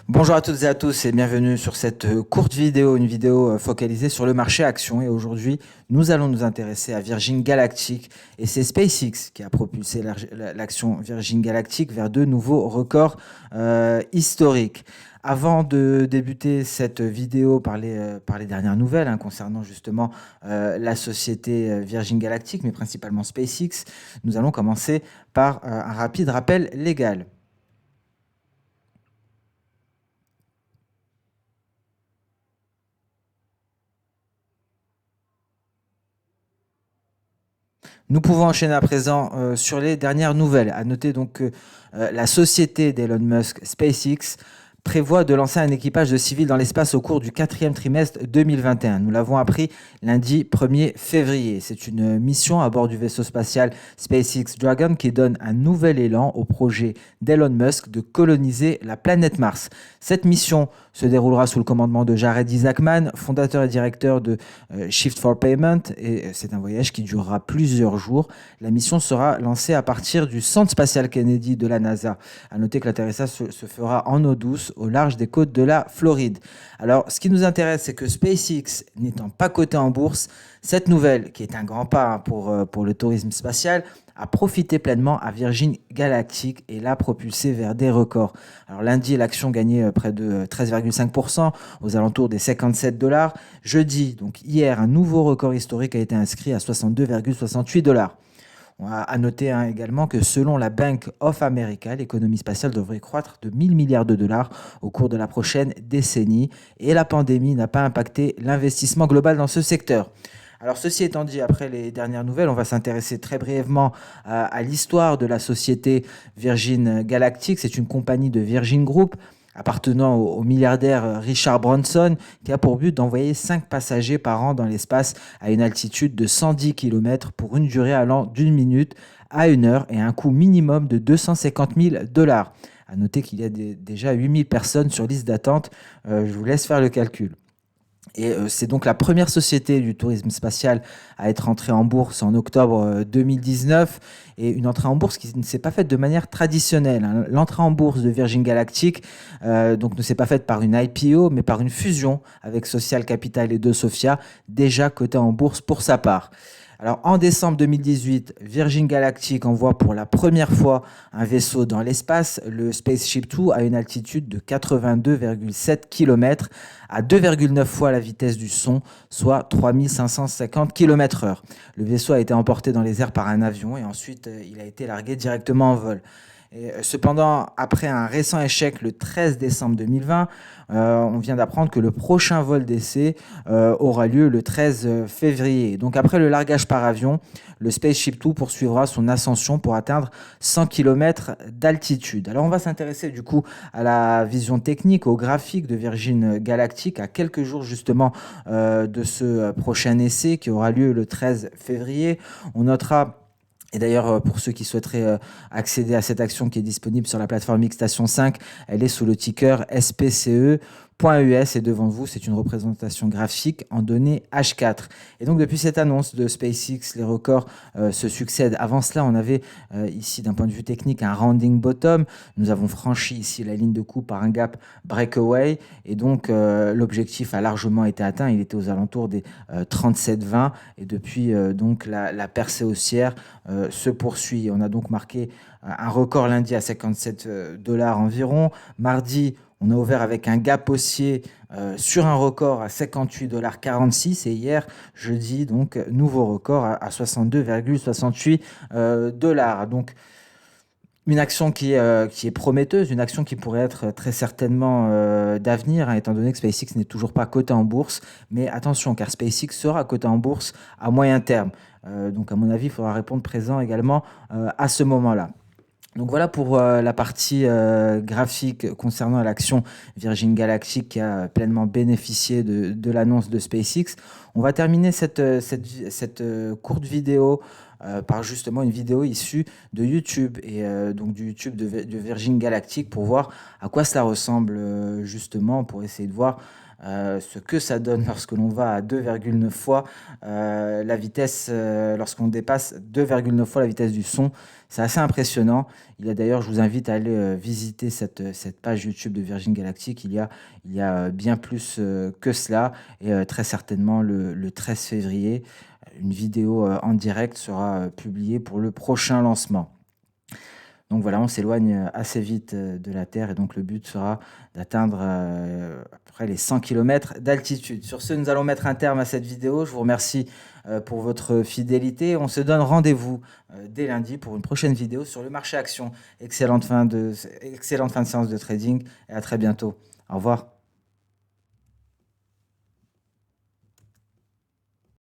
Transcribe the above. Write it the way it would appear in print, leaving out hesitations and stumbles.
Bonjour à toutes et à tous et bienvenue sur cette courte vidéo, une vidéo focalisée sur le marché action. Et aujourd'hui, nous allons nous intéresser à Virgin Galactic et c'est SpaceX qui a propulsé l'action Virgin Galactic vers de nouveaux records historiques. Avant de débuter cette vidéo par les dernières nouvelles concernant justement la société Virgin Galactic, mais principalement SpaceX, nous allons commencer par un rapide rappel légal. Nous pouvons enchaîner à présent sur les dernières nouvelles. À noter donc que la société d'Elon Musk, SpaceX, prévoit de lancer un équipage de civils dans l'espace au cours du quatrième trimestre 2021. Nous l'avons appris lundi 1er février. C'est une mission à bord du vaisseau spatial SpaceX Dragon qui donne un nouvel élan au projet d'Elon Musk de coloniser la planète Mars. Cette mission se déroulera sous le commandement de Jared Isaacman, fondateur et directeur de Shift for Payment, et c'est un voyage qui durera plusieurs jours. La mission sera lancée à partir du centre spatial Kennedy de la NASA. À noter que l'atterrissage se fera en eau douce au large des côtes de la Floride. Alors, ce qui nous intéresse, c'est que SpaceX n'étant pas coté en bourse, cette nouvelle, qui est un grand pas pour le tourisme spatial, a profité pleinement à Virgin Galactic et l'a propulsé vers des records. Alors lundi, l'action gagnait près de 13,5% aux alentours des 57 dollars. Jeudi, donc hier, un nouveau record historique a été inscrit à 62,68 dollars. On a à noter également que selon la Bank of America, l'économie spatiale devrait croître de 1000 milliards de dollars au cours de la prochaine décennie et la pandémie n'a pas impacté l'investissement global dans ce secteur. Alors ceci étant dit, après les dernières nouvelles, on va s'intéresser très brièvement à l'histoire de la société Virgin Galactic. C'est une compagnie de Virgin Group appartenant au milliardaire Richard Branson, qui a pour but d'envoyer 5 passagers par an dans l'espace à une altitude de 110 km pour une durée allant d'une minute à une heure et à un coût minimum de 250 000 dollars. À noter qu'il y a déjà 8000 personnes sur liste d'attente. Je vous laisse faire le calcul. Et c'est donc la première société du tourisme spatial à être entrée en bourse en octobre 2019 et une entrée en bourse qui ne s'est pas faite de manière traditionnelle. L'entrée en bourse de Virgin Galactic donc ne s'est pas faite par une IPO mais par une fusion avec Social Capital et De Sofia, déjà cotée en bourse pour sa part. Alors en décembre 2018, Virgin Galactic envoie pour la première fois un vaisseau dans l'espace, le Spaceship Two, à une altitude de 82,7 km, à 2,9 fois la vitesse du son, soit 3550 km/h. Le vaisseau a été emporté dans les airs par un avion et ensuite il a été largué directement en vol. Et cependant, après un récent échec le 13 décembre 2020, on vient d'apprendre que le prochain vol d'essai aura lieu le 13 février. Donc après le largage par avion, le Spaceship Two poursuivra son ascension pour atteindre 100 km d'altitude. Alors on va s'intéresser du coup à la vision technique, au graphique de Virgin Galactic, à quelques jours justement de ce prochain essai qui aura lieu le 13 février. On notera. Et d'ailleurs, pour ceux qui souhaiteraient accéder à cette action qui est disponible sur la plateforme Xstation 5, elle est sous le ticker SPCE.US et devant vous, c'est une représentation graphique en données H4. Et donc, depuis cette annonce de SpaceX, les records se succèdent. Avant cela, on avait ici, d'un point de vue technique, un rounding bottom. Nous avons franchi ici la ligne de coupe par un gap breakaway. Et donc, l'objectif a largement été atteint. Il était aux alentours des 37,20. Et depuis, donc, la percée haussière se poursuit. On a donc marqué un record lundi à 57 dollars environ. Mardi, on a ouvert avec un gap haussier sur un record à 58,46 $ et hier, jeudi, donc nouveau record à 62,68 dollars. Donc une action qui est prometteuse, une action qui pourrait être très certainement d'avenir, étant donné que SpaceX n'est toujours pas coté en bourse. Mais attention, car SpaceX sera coté en bourse à moyen terme. Donc à mon avis, il faudra répondre présent également à ce moment-là. Donc voilà pour la partie graphique concernant l'action Virgin Galactic qui a pleinement bénéficié de l'annonce de SpaceX. On va terminer cette courte vidéo par justement une vidéo issue de YouTube et donc du YouTube de Virgin Galactic pour voir à quoi cela ressemble justement, pour essayer de voir ce que ça donne lorsque l'on va à 2,9 fois la vitesse, lorsqu'on dépasse 2,9 fois la vitesse du son. C'est assez impressionnant. Il y a d'ailleurs, je vous invite à aller visiter cette page YouTube de Virgin Galactic. Il y a bien plus que cela. Et très certainement, le 13 février, une vidéo en direct sera publiée pour le prochain lancement. Donc voilà, on s'éloigne assez vite de la Terre et donc le but sera d'atteindre à peu près les 100 km d'altitude. Sur ce, nous allons mettre un terme à cette vidéo. Je vous remercie pour votre fidélité. On se donne rendez-vous dès lundi pour une prochaine vidéo sur le marché action. Excellente fin de séance de trading et à très bientôt. Au revoir.